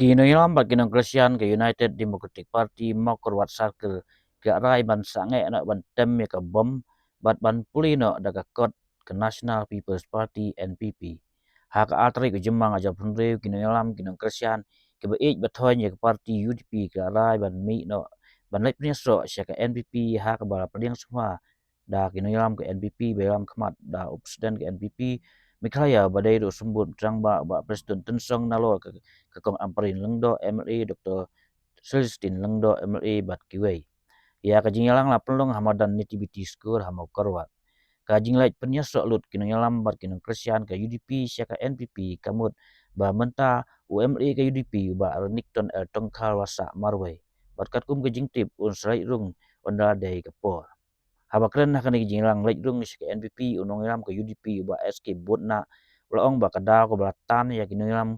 Kinoyom baginang Christian ke United Democratic Party mau kerwat circle ke rai ban sange nak ban tem ya ke bom ban puli no daga kot ke National People's Party NPP. Hak atri ke jemang aja punre kinoyom kinong Christian ke beij batoy ya ke parti UDP ke rai ban mi no ban lek so sya ke NPP hak bala pediang semua da kinoyom ke NPP belam kemat da upsden ke NPP Mikhaya badai do sembut drang ba Presiden Tensong nalo ke kong amparin lengdo MLA Dr. Celestin lengdo MLA bat kiwei. Ya kajing yalang la pelong hamadan nativity skur hamau korwat. Kajing lait penyesok lut kinong yalam bat kinong Christian ke UDP syaka NPP kamut ba menta UMLA ke UDP ba Arnikton el tongkal wasa marwai. Bat katkum kajing tip un serai rung onda day kepor. Habakren nak ni jinglang lek rung ke NPP unong yalam ke UDP ba SK botna laong ba kada ko belatan ya kinong yalam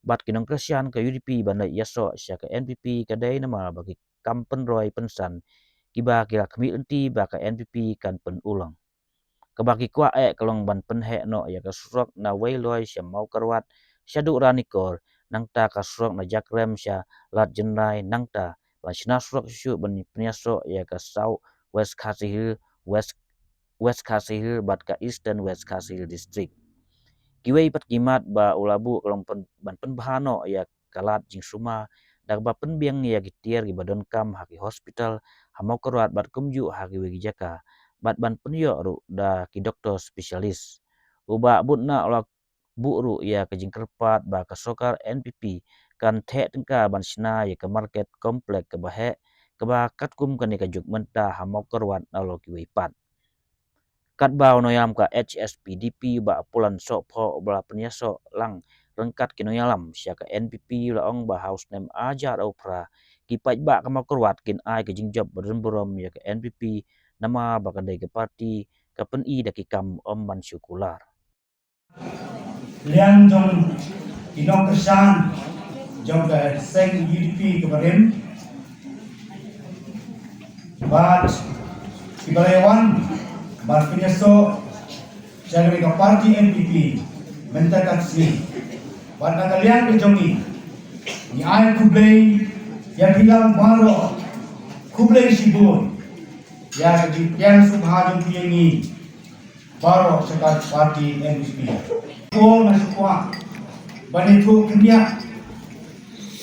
bat kinong Christian ke UDP bandai yaso sya ke NPP kadai nama bagi kampen roy pensan kiba kira kemi enti ba ke NPP kan pen ulang kebaki kwa kelong ban pen he no ya ke surok na wei loy sya mau kerwat syadu ranikor nangta ka surok na jakrem sya lat jenrai nangta ba sina surok syu ban penyaso ya ke sau West Khasi Hill West Khasi Hill bat ka Eastern West Khasi Hill District kiwei pat kimat ba ulabu kelong ban pen bahano ya kalat jing suma dak ba pen biang ya gitier gi badon kam haki hospital hamau keruat bat kumju haki wegi jaka bat ban pen yo ru da ki doktor spesialis uba butna ola bu ru ya ke jing kerpat ba kesokar NPP kan the tengka ban sina ya ke market komplek ke bahe ke ba katkum kan ka juk menta hamau keruat alo kiwei pat kat bau noyam ka HSPDP ba pulan so pho bala penyaso lang rengkat kinoyalam sya ka NPP laong ba house name aja opra kipai ba kama kurwat kin ai ke jingjob beremburom ya ke NPP nama ba kadai ke parti ka pen I da kam om man syukular liang jong kinong kesan jong ke seng UDP kemarin bat kibalewan bar penyaso jaga ke parti NPP mentakat sini bat nakalian ke jongi ni ay kublay ya bilang baro kublay sibun ya yang subhajung piyengi baro sekat parti NPP ko masukwa bani tu kendia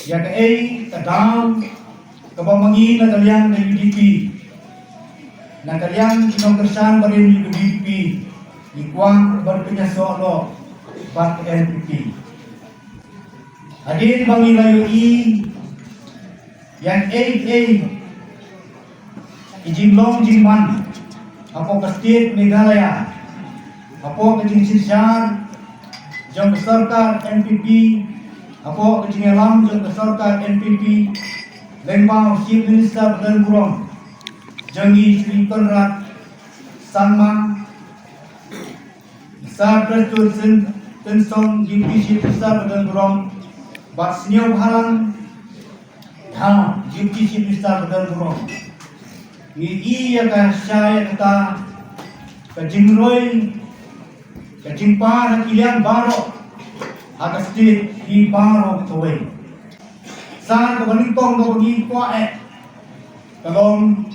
ya ke kadang kebamangi nakalian ke UDP nakalian kinong kersan barin UDP ikuang berpenyaso lo bat NPP Adin bangi layu yang ijinglong jingman apo ke state Meghalaya apo ke jing Silchar jong ke sarkar NPP apo ke jing alam jong ke sarkar NPP lembang chief minister Badan Burong jangi Sri Konrad Sangma Sar Presiden Tensong Deputy Chief Minister Badan Burong bat senyo halang ha Deputy Chief Minister Badan Burong ni iya ka syaya kata ka jingroy ka jingpar kilian baro atas state di baro toy sa ka baningkong ka bagi kwa kalong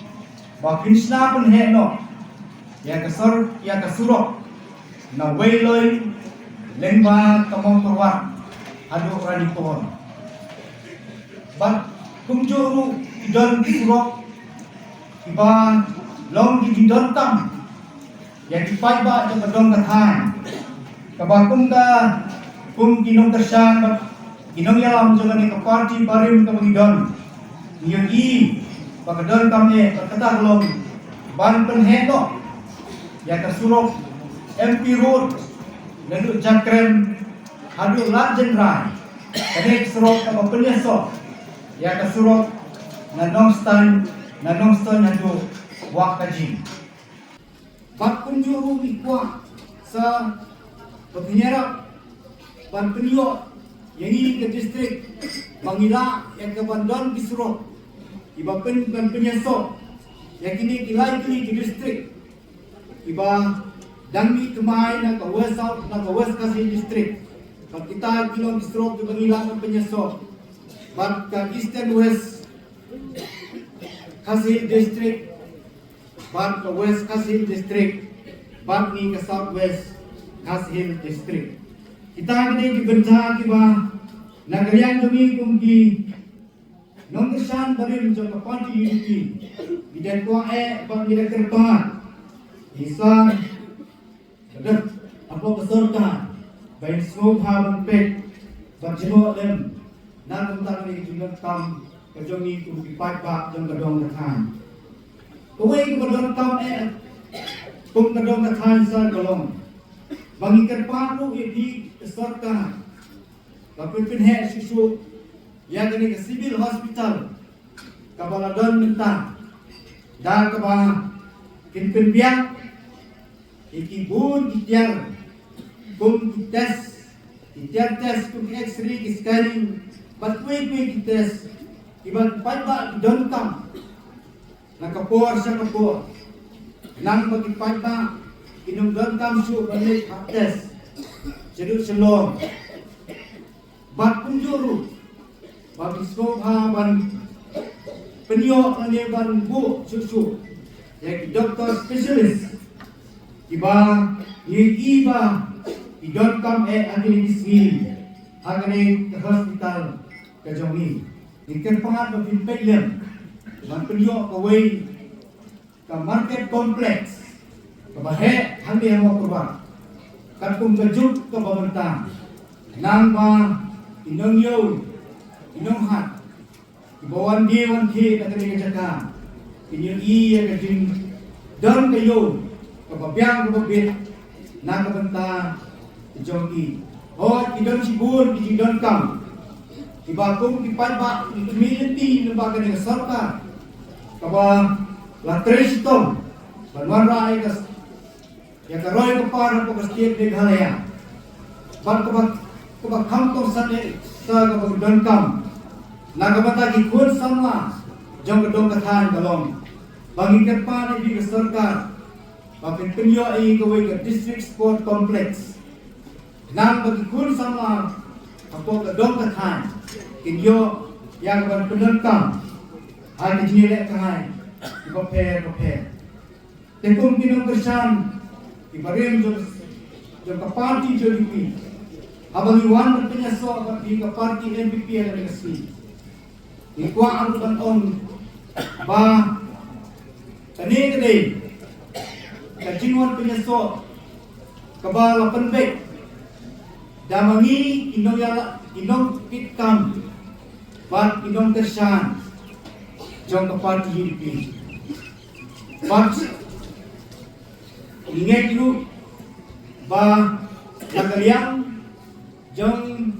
bakin snapun he no ya kasurok na wayloy lengba kamong perwat adu radikon bat kumjuru idon kisurok iba long di tam yang dipai ba ke bedong kathan kabakum ka kum kinong kersan bat kinong yalam jangan ni ke parti barim ke bagidon iyo pagdon kami berkata long ban penheto ya kasurok MP Road lalu jakrem hadu lat jenrai kene surok apa penyeso ya kasurok nanong stan hadu wak kaji bak kunjuru ikwa sa penyerap ban penyo yang ini ke distrik Mangila yang ke Bandon disurok iba pen penyeso yang kini kilai kini di distrik iba dangmi kemai na ka West Khasi distrik kalau kita kilong distrok di Bangila penyeso but the Eastern West Kasil District, but the West Kasil District, but ni ke Southwest Kasil District. Kita kini dibenca kiba nagarian demi kumki nongkesan barim jo kapati unity. Bidan tua bang direktur pangat. Isan ada apa keserta bain semua haban pek bajimo lem nan tentang ni juga kam kejongi kumki pak jong kedong ketan. Kowe kedong kam kum kedong ketan sa golong. Bagi kerpanu ini keserta tapi pinhe susu yang ini ke civil hospital kabaladon minta dan kaba kinpin biak ikibun itiar kum tes kum x-ray scanning batwe tes ibat paiba dontam nakapor sa kapor nang bagi paiba inung dontam su balik tes sedut selong bat punjuru bagi skopha ban penyo ane ban bu susu yang doktor spesialis iba iba idon kam agni disgi agni hospital kejongi ikan pangat bapin pelem ban penyo kawai ke market complex kebahe handi yang mau kurban katung kejuk ke pemerintah nang ba inong yo inong hat ibawan dia wan ke katani kejaka inyo iya kajing dan kayo kababyang kababit nang kabenta ijongi oh idon sibur idon kam ibakong ipadba community lembaga ng sarka kaba latresto banwara ay kas ya karoy ko para ko kastit de halaya ban ko ba kantong sa kabag donkam nagamata ki kun sama jong dong kathan galong bangikat pa ni bi sarkar bakit penyo ay gawin ka district sport complex nang bagi kun sama apo ka dong kathan kinyo yang ban donkam ay jinile kahay ibaper tekung kinong kersan ibarim jo kapati jo dipi abang iwan berpenyaso akan di kapati MPP yang dikasih ikwa ang on ba tani kade kajinwan penyaso kabala penbek damangi inong kitkam bat inong kersan jong kapati dipi bat ingat dulu ba nakaliang jong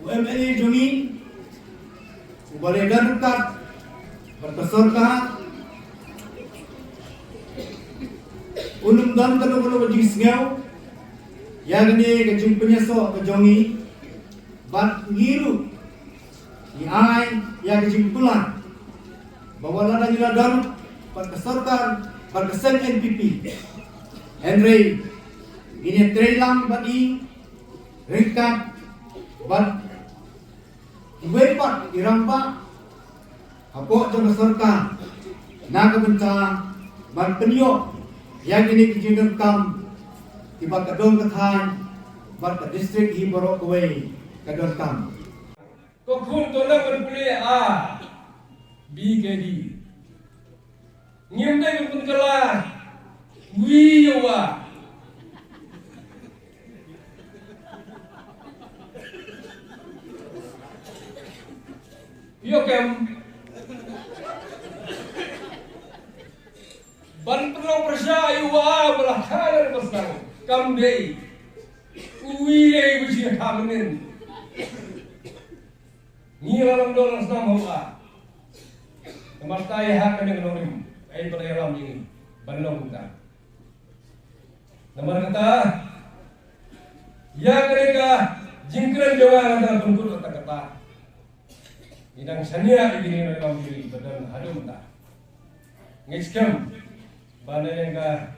UMLA jongi ubale dekat berkesor ka unum dan kalau di sngau yang ni kejung penyeso kejongi bat ngiru di ai yang kejung pulang bawa lada jiladan berkesor ka berkesen NPP Henry ini trailang bagi ringkat bat wepat irampa ako jong serta nagabenca ban penyo yang ini kijinun kam tiba kadong kathan bat ka district hiboro kawai kadong kam ko khun to na berpulih a BKD nyum dai kun kala wiwa yo kem ban perlu persya yuwa belah kalar besar kam dei uile buji kamenin ni alam dolar sama wa kemartai hak kena norim ai pada alam ini banong kita nomor kata ya mereka jingkran jawa kata tunggu kata Inang sania ibini na lang diri badan hadum ta. Ngiskem bana yang ka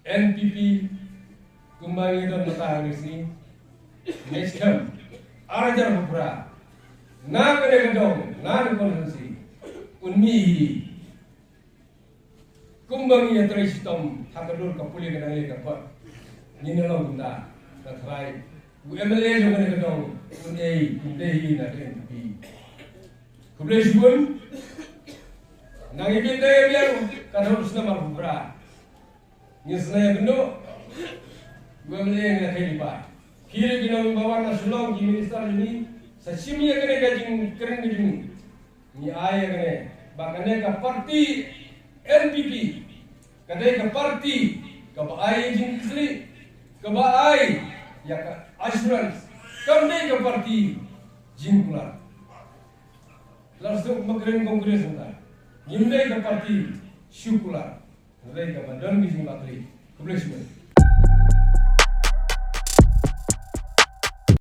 NPP kumbangi don mata ngisi. Ngiskem arajar bupra na kene gedong na konsensi unmi kumbang ya tristom hakadur kapuli kena le kapat ninelong bunda katrai UMLA jo kene gedong unei na TNP kubles bun nang ibinte biang kador usna mar bupra nyesna bendo UMLA na khelipa kiri ginong bawa nasional di minister ini sashimi kene gajing keren gajing ni aya kene bakane ka parti NPP kadai ka parti ka baai jing kisli ka baai ya ka assurance kadai ka parti jing pula langsung makren kongres nta nimdai ka parti syukula kadai ka badan bijing bakri kublesmen